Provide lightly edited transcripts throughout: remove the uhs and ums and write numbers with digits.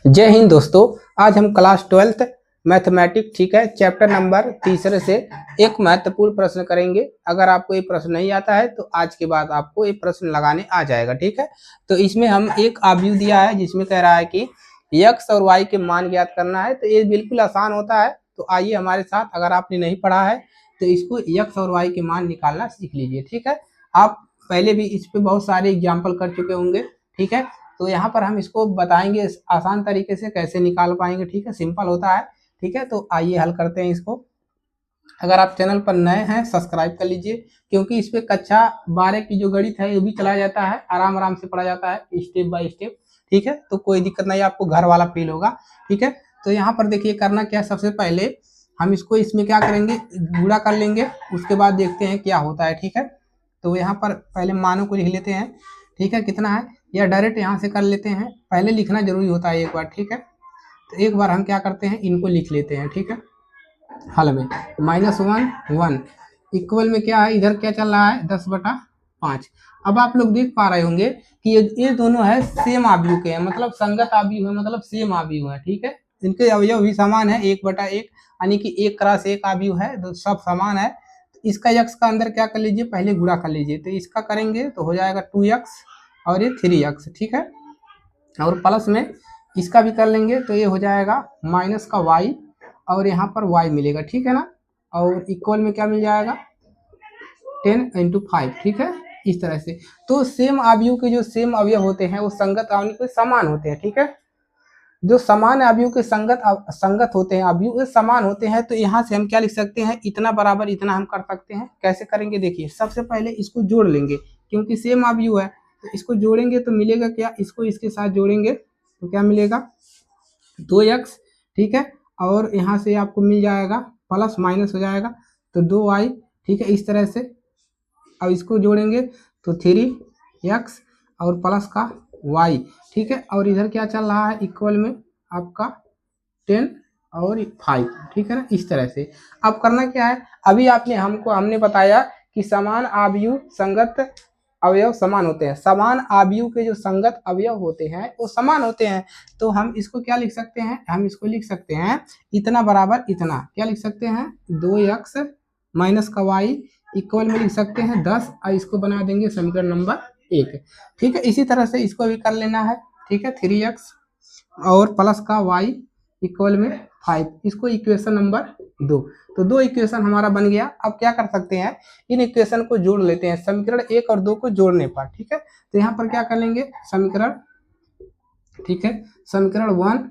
जय हिंद दोस्तों, आज हम क्लास 12th मैथमेटिक्स, ठीक है, चैप्टर नंबर 3 से एक महत्वपूर्ण प्रश्न करेंगे। अगर आपको ये प्रश्न नहीं आता है तो आज के बाद आपको ये प्रश्न लगाने आ जाएगा, ठीक है। तो इसमें हम एक आव्यूह दिया है जिसमें कह रहा है कि x और y के मान ज्ञात करना है। तो ये बिल्कुल आसान होता है। तो आइए हमारे साथ, अगर आपने नहीं पढ़ा है तो इसको x और y के मान निकालना सीख लीजिए, ठीक है। आप पहले भी इस पे बहुत सारे एग्जाम्पल कर चुके होंगे, ठीक है। तो यहाँ पर हम इसको बताएंगे आसान तरीके से कैसे निकाल पाएंगे, ठीक है। सिंपल होता है, ठीक है। तो आइए हल करते हैं इसको। अगर आप चैनल पर नए हैं सब्सक्राइब कर लीजिए, क्योंकि इस पे कक्षा 12 की जो गणित है ये भी चलाया जाता है, आराम आराम से पढ़ा जाता है स्टेप बाय स्टेप, ठीक है। तो कोई दिक्कत नहीं, आपको घर वाला फील होगा, ठीक है। तो यहाँ पर देखिए करना क्या है, सबसे पहले हम इसको इसमें क्या करेंगे, गुणा कर लेंगे, उसके बाद देखते हैं क्या होता है, ठीक है। तो यहाँ पर पहले मानों को लिख लेते हैं, ठीक है, कितना है, या डायरेक्ट यहाँ से कर लेते हैं। पहले लिखना जरूरी होता है एक बार, ठीक है। तो एक बार हम क्या करते हैं, इनको लिख लेते हैं, ठीक है। हल में -1 1 इक्वल में क्या है, इधर क्या चल रहा है 10/5। अब आप लोग देख पा रहे होंगे कि ये दोनों है सेम आव्यूह के हैं, मतलब संगत आव्यूह है, मतलब सेम आव्यूह है, ठीक है। इनके अवयव भी समान है 1/1, यानी कि 1x1 आव्यूह है, तो सब समान है। तो इसका x का अंदर क्या कर लीजिए, पहले गुणा कर लीजिए। तो इसका करेंगे तो हो जाएगा 2x और ये 3x, ठीक है। और प्लस में इसका भी कर लेंगे तो ये हो जाएगा माइनस का y और यहाँ पर y मिलेगा, ठीक है ना। और इक्वल में क्या मिल जाएगा 10 × 5, ठीक है, इस तरह से। तो सेम आव्यूह के जो सेम अवयव होते हैं वो संगत आव्यूह के समान होते हैं, ठीक है। जो समान आव्यूह के संगत होते हैं, आव्यूह समान होते हैं। तो यहाँ से हम क्या लिख सकते हैं, इतना बराबर इतना हम कर सकते हैं। कैसे करेंगे देखिए, सबसे पहले इसको जोड़ लेंगे, क्योंकि सेम आव्यूह है। तो इसको जोड़ेंगे तो मिलेगा क्या, इसको इसके साथ जोड़ेंगे तो क्या मिलेगा 2x, ठीक है। और यहाँ से आपको मिल जाएगा प्लस माइनस हो जाएगा तो 2y, ठीक है, इस तरह से। अब इसको जोड़ेंगे तो 3x और प्लस का y, ठीक है। और इधर क्या चल रहा है, इक्वल में आपका 10 और 5, ठीक है ना, इस तरह से। अब करना क्या है, अभी हमने बताया कि समान आव्यूह संगत अवयव समान होते हैं। समान आव्यूह के जो संगत अवयव होते हैं वो समान होते हैं। तो हम इसको क्या लिख सकते हैं, हम इसको लिख सकते हैं इतना बराबर इतना, क्या लिख सकते हैं 2x माइनस का y इक्वल में लिख सकते हैं 10, और इसको बना देंगे समीकरण नंबर 1, ठीक है। इसी तरह से इसको भी कर लेना है, ठीक है, 3x और प्लस का y इक्वल में 5, इसको इक्वेशन नंबर 2। तो 2 इक्वेशन हमारा बन गया। अब क्या कर सकते हैं, इन इक्वेशन को जोड़ लेते हैं समीकरण 1 और 2 को जोड़ने पर, ठीक है। तो यहाँ पर क्या कर लेंगे समीकरण, ठीक है, समीकरण 1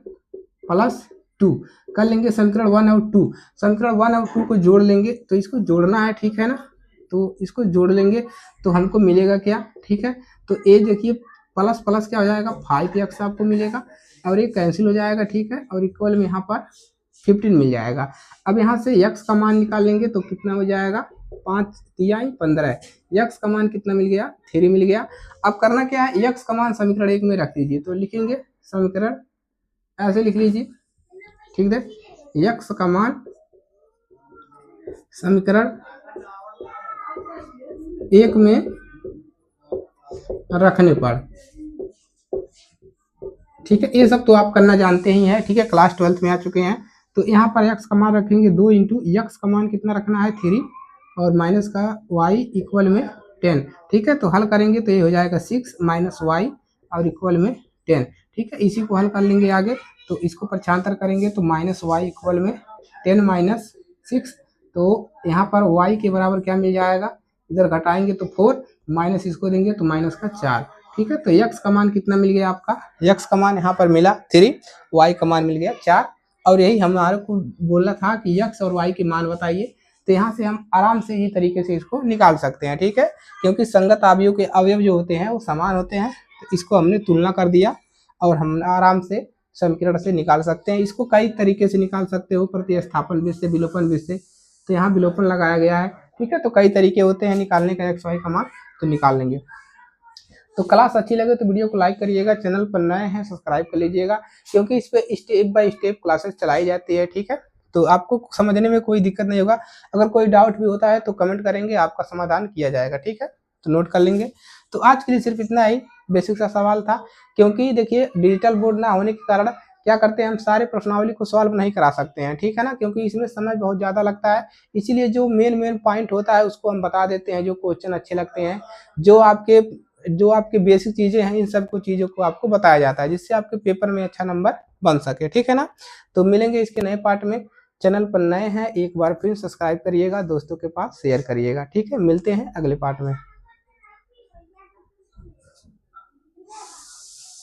+ 2 कर लेंगे, समीकरण 1 और 2, समीकरण 1 और 2 को जोड़ लेंगे। तो इसको जोड़ना है, ठीक है ना। तो इसको जोड़ लेंगे तो हमको मिलेगा क्या, ठीक है। तो ए देखिए प्लस प्लस क्या हो जाएगा 5x आपको मिलेगा, और ये कैंसिल हो जाएगा, ठीक है। और इक्वल में यहाँ पर 15 मिल जाएगा। अब यहाँ से x का मान निकालेंगे तो कितना हो जाएगा 5 × 15, x का मान कितना मिल गया 3 मिल गया। अब करना क्या है, x का मान समीकरण 1 में रख दीजिए। तो लिखेंगे समीकरण ऐसे लिख लीजिए, ठीक है, x का मान समीकरण 1 में रखने पर, ठीक है। ये सब तो आप करना जानते ही हैं, ठीक है, क्लास 12th में आ चुके हैं। तो यहाँ पर x का मान रखेंगे 2 × x का मान कितना रखना है 3 और माइनस का y इक्वल में 10, ठीक है। तो हल करेंगे तो ये हो जाएगा 6 - y और इक्वल में 10, ठीक है। इसी को हल कर लेंगे आगे, तो इसको प्रक्षांतर करेंगे तो -y इक्वल में 10 - 6। तो यहाँ पर y के बराबर क्या मिल जाएगा, इधर घटाएंगे तो 4, माइनस इसको देंगे तो -4, ठीक है। तो x का मान कितना मिल गया आपका, x का मान यहाँ पर मिला 3, y का मान मिल गया 4। और यही हमारे को बोलना था कि x और y के मान बताइए। तो यहाँ से हम आराम से ही तरीके से इसको निकाल सकते हैं, ठीक है, क्योंकि संगत आव्यूह के अवयव जो होते हैं वो समान होते हैं। तो इसको हमने तुलना कर दिया और हम आराम से समीकरण से निकाल सकते हैं। इसको कई तरीके से निकाल सकते हो, प्रतिस्थापन विधि से, विलोपन विधि से। तो यहाँ विलोपन लगाया गया है, ठीक है। तो कई तरीके होते हैं निकालने का x y का मान, तो निकाल लेंगे। तो क्लास अच्छी लगे तो वीडियो को लाइक करिएगा, चैनल पर नए हैं सब्सक्राइब कर लीजिएगा, क्योंकि इस पे स्टेप बाय स्टेप क्लासेस चलाई जाती है, ठीक है। तो आपको समझने में कोई दिक्कत नहीं होगा। अगर कोई डाउट भी होता है तो कमेंट करेंगे, आपका समाधान किया जाएगा, ठीक है। तो नोट कर लेंगे। तो आज के लिए सिर्फ इतना ही। बेसिक सा सवाल था, क्योंकि देखिए डिजिटल बोर्ड ना होने के कारण क्या करते हैं हम सारे प्रश्नावली को सॉल्व नहीं करा सकते हैं, ठीक है ना, क्योंकि इसमें समय बहुत ज़्यादा लगता है। इसीलिए जो मेन पॉइंट होता है उसको हम बता देते हैं, जो क्वेश्चन अच्छे लगते हैं, जो आपके बेसिक चीज़ें हैं, इन सब को चीज़ों को आपको बताया जाता है, जिससे आपके पेपर में अच्छा नंबर बन सके, ठीक है ना। तो मिलेंगे इसके नए पार्ट में। चैनल पर नए हैं एक बार फिर सब्सक्राइब करिएगा, दोस्तों के पास शेयर करिएगा, ठीक है। मिलते हैं अगले पार्ट में।